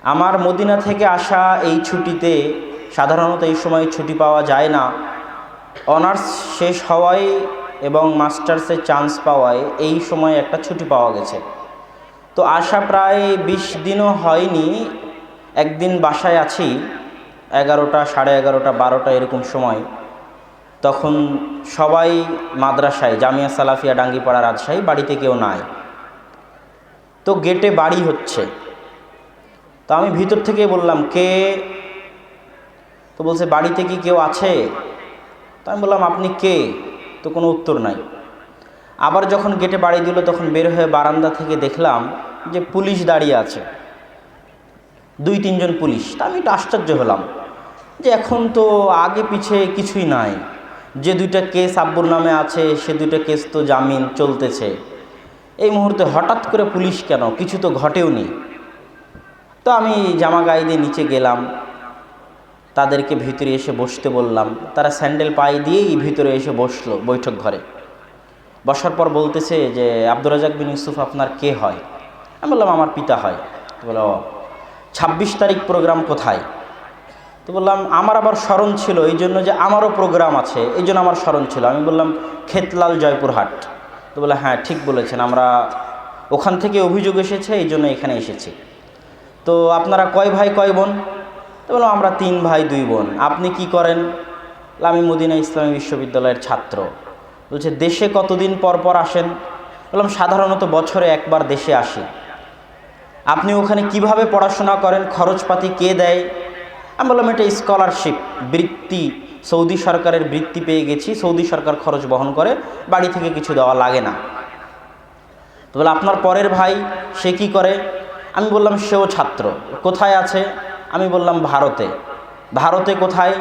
আমার মদিনা থেকে আসা এই ছুটিতে সাধারণত এই সময় ছুটি পাওয়া যায় না। অনার্স শেষ হওয়ায় এবং মাস্টার্সে চান্স পাওয়ায় এই সময় একটা ছুটি পাওয়া গেছে। তো আসা প্রায় 20 দিনও হয়নি। একদিন বাসায় আছি 11টা, 11:30, 12টা এরকম সময়। তখন সবাই মাদ্রাসায়, জামিয়া সালাফিয়া ডাঙ্গিপাড়া রাজশাহী, বাড়িতে কেউ নাই। তো গেটে বাড়ি হচ্ছে। তো আমি ভিতর থেকে বললাম, কে? তো বলছে, বাড়িতে কি কেউ আছে? তো আমি বললাম, আপনি কে? তো কোনো উত্তর নাই। আবার যখন গেটে বাড়ি দিল তখন বের হয়ে বারান্দা থেকে দেখলাম যে পুলিশ দাঁড়িয়ে আছে, 2-3 জন পুলিশ। তা আমি একটু আশ্চর্য হলাম যে এখন তো আগে পিছে কিছুই নাই, যে 2টা কেস আব্বুর নামে আছে সে 2টা কেস তো জামিন চলতেছে, এই মুহূর্তে হঠাৎ করে পুলিশ কেন? কিছু তো ঘটেওনি। তো আমি জামা গায়ে দিয়ে নিচে গেলাম, তাদেরকে ভিতরে এসে বসতে বললাম। তারা স্যান্ডেল পায়ে দিয়েই ভিতরে এসে বসলো বৈঠক ঘরে। বসার পর বলতেছে যে, আব্দুর রাজ্জাক বিন ইউসুফ আপনার কে হয়? আমি বললাম, আমার পিতা হয়। তো বলল, 26 তারিখ প্রোগ্রাম কোথায়? তো বললাম, আমার আবার স্মরণ ছিল এই জন্য যে আমারও প্রোগ্রাম আছে, এই জন্য আমার স্মরণ ছিল। আমি বললাম, খেতলাল, জয়পুরহাট। তো বলে, হ্যাঁ ঠিক বলেছেন, আমরা ওখান থেকে অভিযোগ এসেছে এই জন্য এখানে এসেছি। তো আপনারা কয় ভাই কয় বোন? তো বললাম, আমরা 3 ভাই 2 বোন। আপনি কি করেন? আমি মদিনা ইসলামী বিশ্ববিদ্যালয়ের ছাত্র। বলছে, দেশে কতদিন পর পর আসেন? বললাম, সাধারণত বছরে একবার দেশে আসি। আপনি ওখানে কিভাবে পড়াশোনা করেন? খরচপাতি কে দেয়? আমি বললাম, এটা স্কলারশিপ, বৃত্তি, সৌদি সরকারের বৃত্তি পেয়ে গেছি, সৌদি সরকার খরচ বহন করে, বাড়ি থেকে কিছু দেওয়া লাগে না। তো বলে, আপনার পরের ভাই সে কি করে? আমি বললাম, সেও ছাত্র। কোথায় আছে? আমি বললাম, ভারতে। ভারতে কোথায়?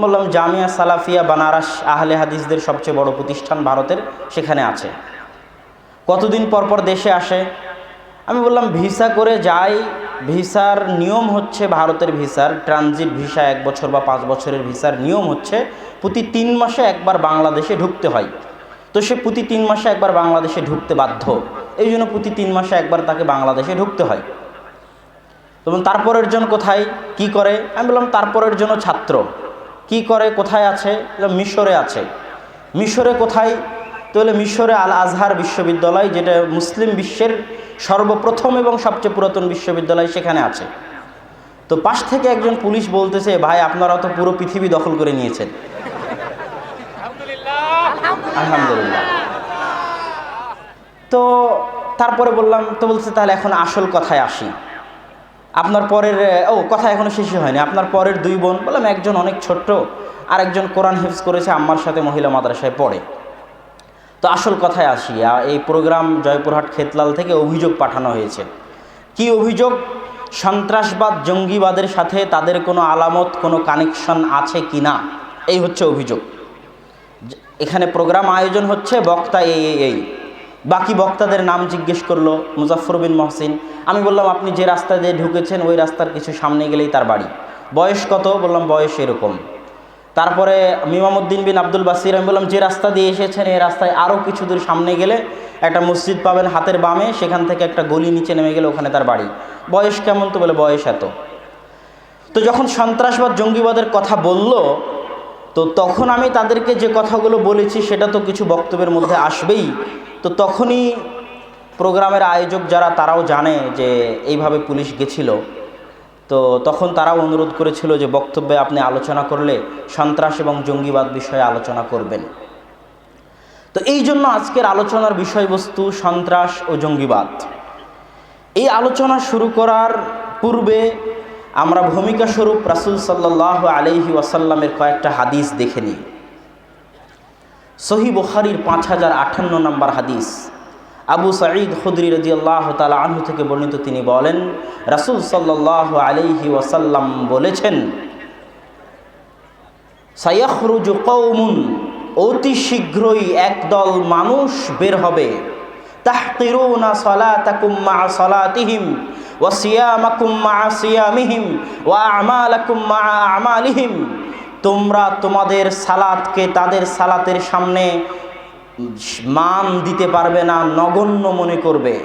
বললাম, জামিয়া সালাফিয়া বানারস আহলে হাদিসদের সবচেয়ে বড় প্রতিষ্ঠান ভারতের, সেখানে আছে। কতদিন পর পর দেশে আসে? আমি বললাম, ভিসা করে যাই। ভিসার নিয়ম হচ্ছে, ভারতের ভিসার ট্রানজিট ভিসা 1 বছর বা 5 বছরের ভিসার নিয়ম হচ্ছে প্রতি 3 মাসে একবার বাংলাদেশে ঢুকতে হয়। তো সে প্রতি 3 মাসে একবার বাংলাদেশে ঢুকতে বাধ্য, এই জন্য প্রতি 3 মাসে একবার তাকে বাংলাদেশে ঢুকতে হয়। তখন তারপরের জন কোথায়, কি করে? আমি বললাম, তারপরের জন্য ছাত্র। কি করে, কোথায় আছে? মিশরে আছে। মিশরে কোথায়? তো বলে, মিশরে আল আজহার বিশ্ববিদ্যালয়, যেটা মুসলিম বিশ্বের সর্বপ্রথম এবং সবচেয়ে পুরাতন বিশ্ববিদ্যালয়, সেখানে আছে। তো পাশ থেকে একজন পুলিশ বলতেছে, ভাই আপনারা তো পুরো পৃথিবী দখল করে নিয়েছেন। আলহামদুলিল্লাহ। তো তারপরে বললাম, তো বলছে, তাহলে এখন আসল কথায় আসি। আপনার পরের কথা এখনো শেষই হয়নি। আপনার পরের 2 বোন? বললাম, একজন অনেক ছোট্ট, আর একজন কোরআন হিফজ করেছে, আম্মার সাথে মহিলা মাদ্রাসায় পড়ে। তো আসল কথায় আসি। এই প্রোগ্রাম জয়পুরহাট খেতলাল থেকে অভিযোগ পাঠানো হয়েছে। কি অভিযোগ? সন্ত্রাসবাদ, জঙ্গিবাদের সাথে তাদের কোনো আলামত, কোনো কানেকশন আছে কি না, এই হচ্ছে অভিযোগ। এখানে প্রোগ্রাম আয়োজন হচ্ছে, বক্তা এই বাকি বক্তাদের নাম জিজ্ঞেস করলো, মুজাফর বিন মহসিন। আমি বললাম, আপনি যে রাস্তা দিয়ে ঢুকেছেন ওই রাস্তার কিছু সামনে গেলেই তার বাড়ি। বয়স কত? বললাম, বয়স এরকম। তারপরে মিমামুদ্দিন বিন আব্দুল বাসির। আমি বললাম, যে রাস্তা দিয়ে এসেছেন এই রাস্তায় আরও কিছু দূর সামনে গেলে একটা মসজিদ পাবেন হাতের বামে, সেখান থেকে একটা গলি নিচে নেমে গেলে ওখানে তার বাড়ি। বয়স কেমন? তো বলে, বয়স এত। তো যখন সন্ত্রাসবাদ, জঙ্গিবাদের কথা বলল, তো তখন আমি তাদেরকে যে কথাগুলো বলেছি সেটা তো কিছু বক্তব্যের মধ্যে আসবেই। তো তখনই প্রোগ্রামের আয়োজক যারা, তারাও জানে যে এইভাবে পুলিশ গেছিল। তো তখন তারাও অনুরোধ করেছিল যে বক্তব্যে আপনি আলোচনা করলে সন্ত্রাস এবং জঙ্গিবাদ বিষয়ে আলোচনা করবেন। তো এই জন্য আজকের আলোচনার বিষয়বস্তু সন্ত্রাস ও জঙ্গিবাদ। এই আলোচনা শুরু করার পূর্বে আমরা ভূমিকা স্বরূপ রাসূল সাল্লাল্লাহু আলাইহি ওয়াসাল্লামের কয়েকটা হাদিস দেখে নিই। সহিহ বুখারীর 5058 নম্বর হাদিস, আবু সাঈদ খুদরি রাদিয়াল্লাহু তাআলা আনহু থেকে বর্ণিত। তিনি বলেন, রাসূল সাল্লাল্লাহু আলাইহি ওয়াসাল্লাম বলেছেন, সায়াখরুজু কওমুন, অতি শীঘ্রই একদল মানুষ বের হবে, তাহকিরুনা সালাতাকুম মা সালাতিহিম ওয়া সিয়ামাকুম মা সিয়ামিহিম ওয়া আমালাকুম মা আমালিহিম। তোমরা তোমাদের সালাতকে তাদের সালাতের সামনে মান দিতে পারবে না, নগণ্য মনে করবে।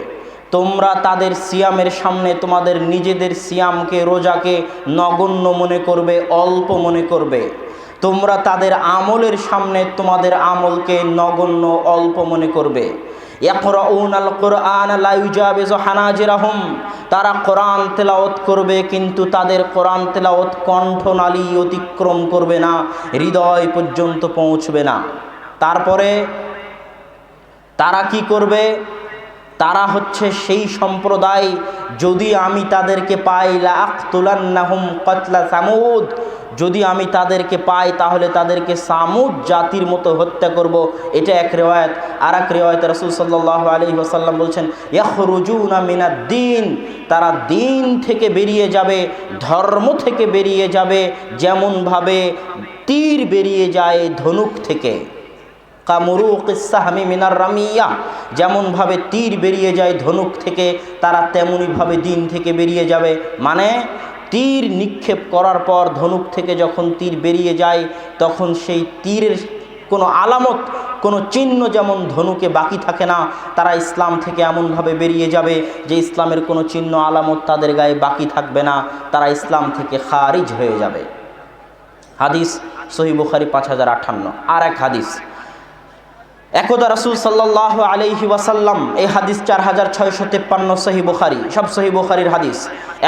তোমরা তাদের সিয়ামের সামনে তোমাদের নিজেদের সিয়ামকে, রোজাকে নগণ্য মনে করবে, অল্প মনে করবে। তোমরা তাদের আমলের সামনে তোমাদের আমলকে নগণ্য, অল্প মনে করবে। ইয়াকরাউনাল কুরআন লা ইউজাবিজু হানাজিরাহুম, তারা কোরআন তেলাওয়াত করবে কিন্তু তাদের কোরআন তেলাওয়াত কণ্ঠনালী অতিক্রম করবে না, হৃদয় পর্যন্ত পৌঁছবে না। তারপরে তারা কি করবে? তারা হচ্ছে সেই সম্প্রদায়, যদি আমি তাদেরকে পাই লা আকতুলান্নাহুম কতলা সামুদ, যদি আমি তাদেরকে পাই তাহলে তাদেরকে সামুদ জাতির মতো হত্যা করব। এটা এক রিওয়ায়াত। আর এক রিওয়ায়াতে রাসূল সাল্লাল্লাহু আলাইহি ওয়াসাল্লাম বলছেন ইয়াখরুজুনা মিনাদ-দ্বীন, তারা দিন থেকে বেরিয়ে যাবে, ধর্ম থেকে বেরিয়ে যাবে, যেমনভাবে তীর বেরিয়ে যায় ধনুক থেকে। কামরুকিস সাহমি মিনার রামিয়া, যেমনভাবে তীর বেরিয়ে যায় ধনুক থেকে, তারা তেমনইভাবে দিন থেকে বেরিয়ে যাবে। মানে তীর নিক্ষেপ করার পর ধনুক থেকে যখন তীর বেরিয়ে যায়, তখন সেই তীরের কোনো আলামত, কোনো চিহ্ন যেমন ধনুকে বাকি থাকে না, তারা ইসলাম থেকে এমনভাবে বেরিয়ে যাবে যে ইসলামের কোনো চিহ্ন আলামত তাদের গায়ে বাকি থাকবে না, তারা ইসলাম থেকে খারিজ হয়ে যাবে। হাদিস সহিহ বুখারী 5058। আর এক হাদিস, একদা রাসূল সাল্লাল্লাহু আলাইহি ওয়াসাল্লাম, এই হাদিস 4653 সহিহ বুখারী, সব সহিহ বুখারীর হাদিস।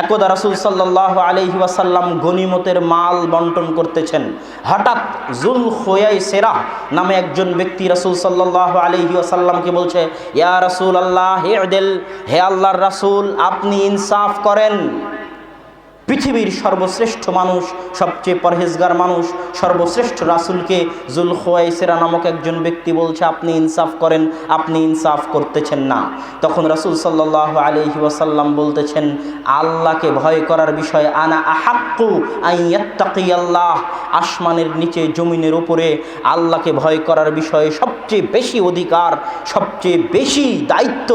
একদা রাসূল সাল্লাল্লাহু আলাইহি ওয়াসাল্লাম গনিমতের মাল বন্টন করতেছেন। হঠাৎ যুল খুয়াইসিরা নামে একজন ব্যক্তি রাসূল সাল্লাল্লাহু আলাইহি ওয়াসাল্লামকে বলছে, ইয়া রাসূলুল্লাহ ইদিল, হে আল্লাহর রাসূল আপনি ইনসাফ করেন। পৃথিবীর সর্বশ্রেষ্ঠ মানুষ, সবচেয়ে পরহেজগার মানুষ, সর্বশ্রেষ্ঠ রাসূলকে যুল খুয়াইসিরা নামক একজন ব্যক্তি বলছে আপনি ইনসাফ করেন, আপনি ইনসাফ করতেছেন না। তখন রাসূল সাল্লাল্লাহু আলাইহি ওয়াসাল্লাম বলতেছেন, আল্লাহকে ভয় করার বিষয়ে আনা আহাক্কু আন ইয়াত্তাকিয়াল্লাহ, আসমানের নিচে জমিনের উপরে আল্লাহকে ভয় করার বিষয়ে সবচেয়ে বেশি অধিকার, সবচেয়ে বেশি দায়িত্ব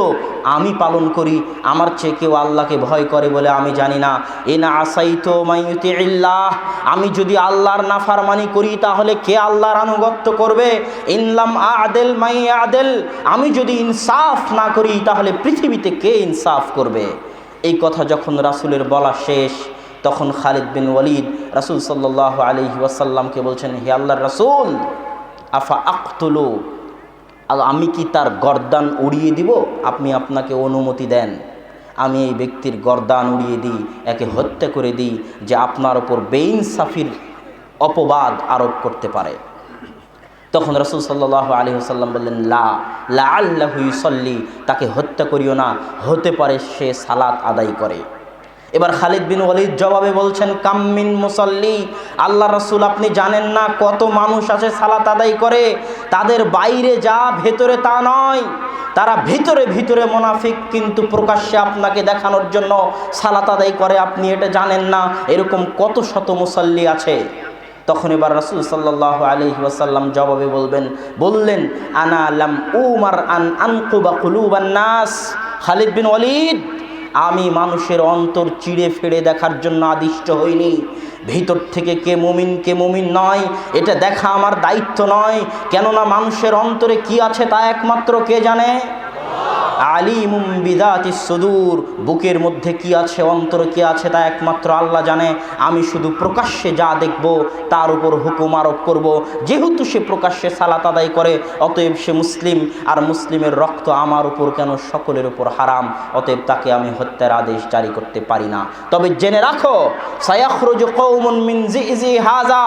আমি পালন করি। আমার চেয়ে কেউ আল্লাহকে ভয় করে বলে আমি জানি না। ইন আসাইতু মাইয়ুতিল্লাহ, আমি যদি আল্লাহর নাফরমানি করি তাহলে কে আল্লাহর আনুগত্য করবে? ইনলাম আদেল মাই আদেল, আমি যদি ইনসাফ না করি তাহলে পৃথিবীতে কে ইনসাফ করবে? এই কথা যখন রাসূলের বলা শেষ, তখন খালিদ বিন ওয়ালিদ রাসূল সাল্লাল্লাহু আলাইহি ওয়াসাল্লামকে বলছেন, হে আল্লাহর রাসূল, আফা আকতুলু, আমি কি তার গর্দান উড়িয়ে দিব? আপনি আপনাকে অনুমতি দেন আমি এই ব্যক্তির গর্দান উড়িয়ে দিই, একে হত্যা করে দিই, যে আপনার ওপর বেইনসাফির অপবাদ আরোপ করতে পারে। তখন রাসূল সাল্লাল্লাহু আলাইহি ওয়াসাল্লাম বললেন, লা লাআল্লাহু ইউসাল্লি, তাকে হত্যা করিও না, হতে পারে সে সালাত আদায় করে। এবার খালিদ বিন ওয়ালিদ জবাবে বলছেন, কাম্মিন মুসাল্লি, আল্লাহ রাসূল আপনি জানেন না কত মানুষ আছে সালাত আদায় করে, তাদের বাইরে যা ভেতরে তা নয়, তারা ভিতরে ভিতরে মুনাফিক, কিন্তু প্রকাশ্যে আপনাকে দেখানোর জন্য সালাত আদায় করে, আপনি এটা জানেন না, এরকম কত শত মুসাল্লি আছে। তখন এবার রাসূল সাল্লাল্লাহু আলাইহি ওয়াসাল্লাম জবাবে বললেন, আনা লাম উমার আন আনকুবা কুলুবান নাস, খালিদ বিন ওয়ালিদ, আমি মানুষের অন্তর চিড়ে ফেড়ে দেখার জন্য আদিষ্ট হইনি। ভিতর থেকে কে মুমিন কে মুমিন নয় এটা দেখা আমার দায়িত্ব নয়, কেননা মানুষের অন্তরে কি আছে তা একমাত্র কে জানে? আলিমুম বিযাতিস সুদূর, বুকের মধ্যে কি আছে, অন্তরে কি আছে তা একমাত্র আল্লাহ জানে। আমি শুধু প্রকাশ্যে যা দেখব তার উপর হুকুম আরোপ করব। যেহেতু সে প্রকাশ্যে সালাত আদায় করে, অতএব সে মুসলিম, আর মুসলিমের রক্ত আমার উপর কেন সকলের উপর হারাম, অতএব তাকে আমি হত্যার আদেশ জারি করতে পারি না। তবে জেনে রাখো, সায়াখরুজু কওমুন মিন জিজি হাযা,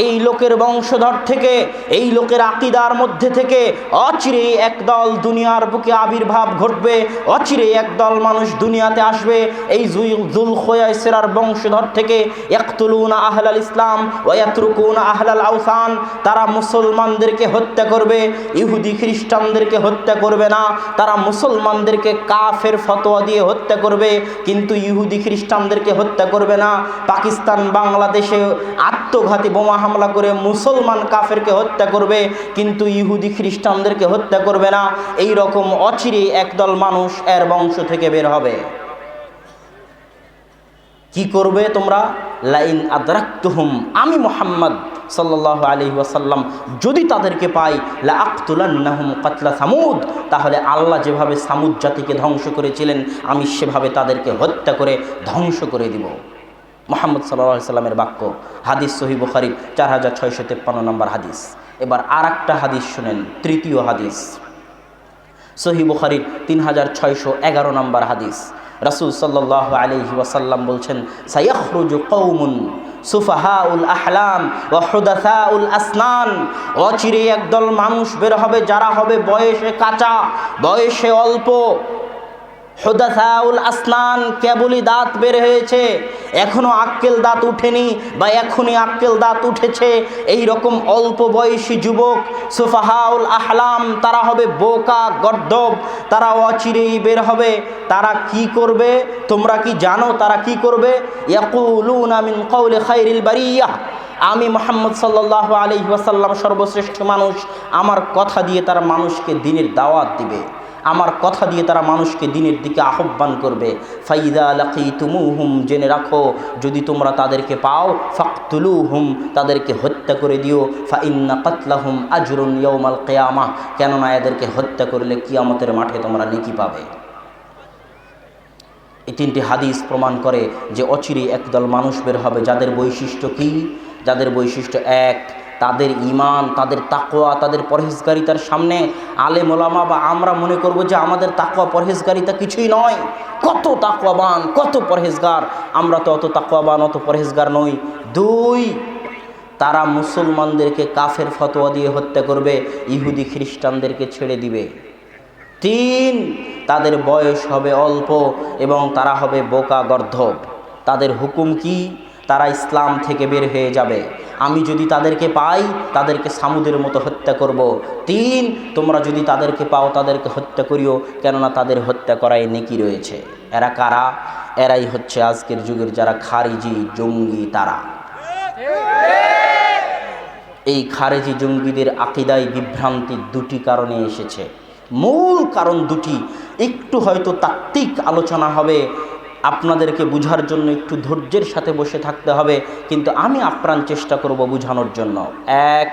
এই লোকের বংশধর থেকে, এই লোকের আকীদার মধ্যে থেকে অচিরেই একদল দুনিয়ার বুকে আবির্ভাব ঘটবে, অচিরেই একদল মানুষ দুনিয়াতে আসবে এই যুল খুয়াইসিরার বংশধর থেকে। ইয়াকতুলুনা আহলাল ইসলাম ওয়া ইয়াতরুকুনা আহলাল আওসান, তারা মুসলমানদেরকে হত্যা করবে, ইহুদি খ্রিস্টানদেরকে হত্যা করবে না। তারা মুসলমানদেরকে কাফের ফতোয়া দিয়ে হত্যা করবে, কিন্তু ইহুদি খ্রিস্টানদেরকে হত্যা করবে না। পাকিস্তান বাংলাদেশে আত্মঘাতী বোমা হামলা করে মুসলমান কাফেরকে হত্যা করবে, কিন্তু ইহুদি খ্রিস্টানদেরকে হত্যা করবে না। এই রকম অচিরেই একদল মানুষ এর বংশ থেকে বের হবে। কি করবে তোমরা? লাইন আদরাকতুহুম, আমি মুহাম্মদ সাল্লাল্লাহু আলাইহি ওয়াসাল্লাম, যদি তাদেরকে পাই লা আকতুলান্নাহুম কাতলা সামুদ, তাহলে আল্লাহ যেভাবে সামুদ জাতিকে ধ্বংস করেছিলেন আমি সেভাবে তাদেরকে হত্যা করে ধ্বংস করে দিব। মুহাম্মদ সাল্লাল্লাহু আলাইহি সাল্লামের বাক্য, হাদিস সহিহ বুখারী 4653 নম্বর হাদিস। এবার আরেকটা হাদিস শুনেন, তৃতীয় হাদিস সহিহ বুখারীর 3611 নম্বর হাদিস। রাসূল সাল্লাল্লাহু আলাইহি ওয়াসাল্লাম বলছেন, সায়াখরুজু কওমুন সুফাহাউল আহলাম ওয়া হুদাসাউল আসনান, অচিরে একদল মানুষ বের হবে যারা হবে বয়সে কাঁচা, বয়সে অল্প, হুদাসাউল আসনান, কেবলই দাঁত বের হয়েছে, এখনো আক্কেল দাঁত উঠেনি বা এখনই আক্কেল দাঁত উঠেছে, এই রকম অল্প বয়সী যুবক। সুফাহাউল আহলাম, তারা হবে বোকা গর্দব, তারা অচিরেই বের হবে। তারা কি করবে তোমরা কি জানো? তারা কি করবে? ইয়াকুলুনা মিন কওলি খায়রিল বারিয়াহ, আমি মুহাম্মদ সাল্লাল্লাহু আলাইহি ওয়াসাল্লাম সর্বশ্রেষ্ঠ মানুষ, আমার কথা দিয়ে তারা মানুষকে দ্বীনের দাওয়াত দিবে, আমার কথা দিয়ে তারা মানুষকে দ্বীনের দিকে আহ্বান করবে। ফাইদা লাকিতুমুহুম, জেনে রাখো যদি তোমরা তাদেরকে পাও, ফাকতুলুহুম, তাদেরকে হত্যা করে দিও। ফাইন্না কাতলাহুম আজরুন ইয়াউমাল কিয়ামাহ, কেননা এদেরকে হত্যা করলে কিয়ামতের মাঠে তোমরা নেকি পাবে। এই তিনটি হাদিস প্রমাণ করে যে অচিরে একদল মানুষ বের হবে যাদের বৈশিষ্ট্য কি? যাদের বৈশিষ্ট্য এক, তাদের ঈমান, তাদের তাকওয়া, তাদের পরহেজগারিতার সামনে আলেম ওলামা বা আমরা মনে করব যে আমাদের তাকওয়া পরহেজগারিতা কিছুই নয়, কত তাকওয়াবান, কত পরহেজগার, আমরা তো অত তাকওয়াবান, অত পরহেজগার নই। দুই, তারা মুসলমানদেরকে কাফের ফতোয়া দিয়ে হত্যা করবে, ইহুদি খ্রিস্টানদেরকে ছেড়ে দিবে। তিন, তাদের বয়স হবে অল্প এবং তারা হবে বোকা গর্ধব। তাদের হুকুম কি? তারা ইসলাম থেকে বের হয়ে যাবে। আমি যদি তাদেরকে পাই তাদেরকে সামুদের মতো হত্যা করব। তিন, তোমরা যদি তাদেরকে পাও তাদেরকে হত্যা করিও, কেননা তাদের হত্যা করায় নেকি রয়েছে। এরা কারা? এরাই হচ্ছে আজকের যুগের যারা খারিজি জঙ্গি। তারা এই খারিজি জঙ্গিদের আকীদায় বিভ্রান্তি দুটি কারণে এসেছে। মূল কারণ দুটি, একটু হয়তো তাত্ত্বিক আলোচনা হবে, আপনাদেরকে বুঝার জন্য একটু ধৈর্যের সাথে বসে থাকতে হবে, কিন্তু আমি আপ্রাণ চেষ্টা করব বুঝানোর জন্য। এক,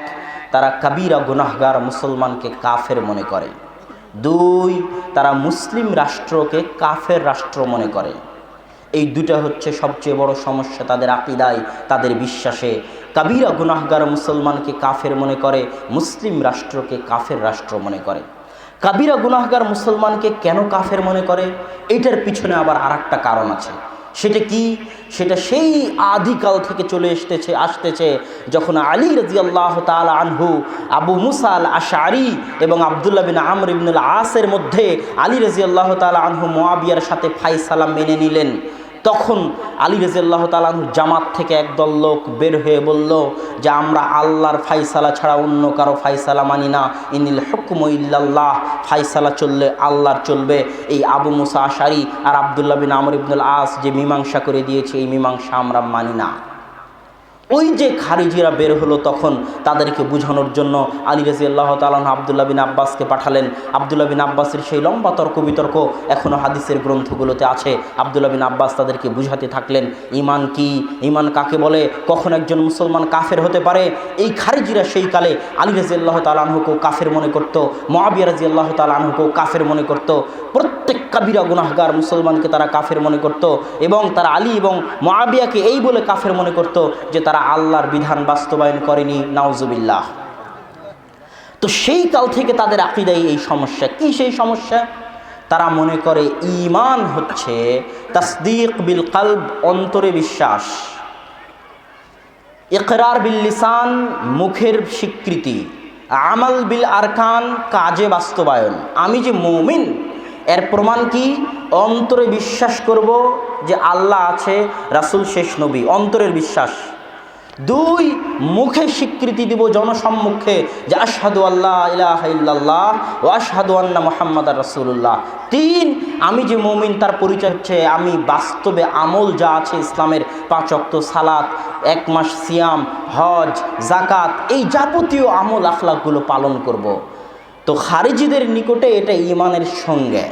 তারা কাবিরা গুনাহগার মুসলমানকে কাফের মনে করে। দুই, তারা মুসলিম রাষ্ট্রকে কাফের রাষ্ট্র মনে করে। এই দুটা হচ্ছে সবচেয়ে বড় সমস্যা তাদের আকীদায়, তাদের বিশ্বাসে। কাবিরা গুনাহগার মুসলমানকে কাফের মনে করে, মুসলিম রাষ্ট্রকে কাফের রাষ্ট্র মনে করে। কাবিরা গুনাহগার মুসলমানকে কেন কাফের মনে করে? এটার পিছনে আবার আরেকটা কারণ আছে। সেটা কি? সেটা সেই আদিকাল থেকে চলে আসতেছে যখন আলী রাদিয়াল্লাহু তাআলা আনহু, আবু মুসা আল আশআরী এবং আব্দুল্লাহ বিন আমর ইবনুল আসের মধ্যে আলী রাদিয়াল্লাহু তাআলা আনহু মুআবিয়ার সাথে ফায়সালা মেনে নিলেন। তখন আলী রাদিয়াল্লাহু তাআলা আনহু জামাত থেকে একদল লোক বের হয়ে বলল যে আমরা আল্লাহর ফায়সালা ছাড়া অন্য কারো ফায়সালা মানি না, ইনিল হুকমু ইল্লাল্লাহ, ফায়সালা চললে আল্লাহর চলবে। এই আবু মুসা আশআরী আর আব্দুল্লাহ বিন আমর ইবনুল আস যে মীমাংসা করে দিয়েছে, এই মীমাংসা আমরা মানি না। ওই যে খারিজিরা বের হলো তখন তাদেরকে বোঝানোর জন্য আলী রাদিয়াল্লাহু তাআলা আনহু আব্দুল্লাহ বিন আব্বাসকে পাঠালেন। আব্দুল্লাহ বিন আব্বাসের সেই লম্বা তর্ক বিতর্ক এখনও হাদিসের গ্রন্থগুলোতে আছে। আব্দুল্লাহ বিন আব্বাস তাদেরকে বুঝাতে থাকলেন ঈমান কি, ঈমান কাকে বলে, কখন একজন মুসলমান কাফের হতে পারে। এই খারিজিরা সেই কালে আলী রাদিয়াল্লাহু তাআলা আনহুকেও কাফের মনে করত, মুআবিয়া রাদিয়াল্লাহু তাআলা আনহুকেও কাফের মনে করত। প্রত্যেক কাবিরা গুনাহগার মুসলমানকে তারা কাফের মনে করত এবং তারা আলী এবং মুআবিয়াকে এই বলে কাফের মনে করত যে তারা আল্লাহর বিধান বাস্তবায়ন করেনি, নাউজুবিল্লাহ। তো সেই কাল থেকে তাদের আকীদায় এই সমস্যা। কি সেই সমস্যা? তারা মনে করে ঈমান হচ্ছে তাসদীক বিল কলব, অন্তরে বিশ্বাস, ইকরার বিল লিসান, মুখের স্বীকৃতি, আমাল বিল আরকান, কাজে বাস্তবায়ন। আমি যে মুমিন এর প্রমাণ কি? অন্তরে বিশ্বাস করব যে আল্লাহ আছে, রাসূল শেষ নবী, অন্তরের বিশ্বাস। দুই, মুখে স্বীকৃতি দিব জনসম্মুখে যে আশহাদু আল্লা ইলাহা ইল্লাল্লাহ ওয়া আশহাদু আন্না মুহাম্মাদার রাসূলুল্লাহ। তিন, আমি যে মুমিন তার পরিচয় হচ্ছে আমি বাস্তবে আমল যা আছে ইসলামের 5 ওয়াক্ত সালাত, 1 মাস সিয়াম, হজ, যাকাত, এই যাবতীয় আমল আখলাকগুলো পালন করব। তো খারিজিদের নিকটে এটা ঈমানের সঙ্গে,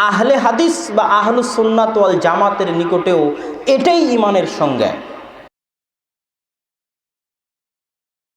আহলে হাদিস বা আহলুস সুন্নাত ওয়াল জামাতের নিকটেও এটাই ঈমানের সঙ্গে।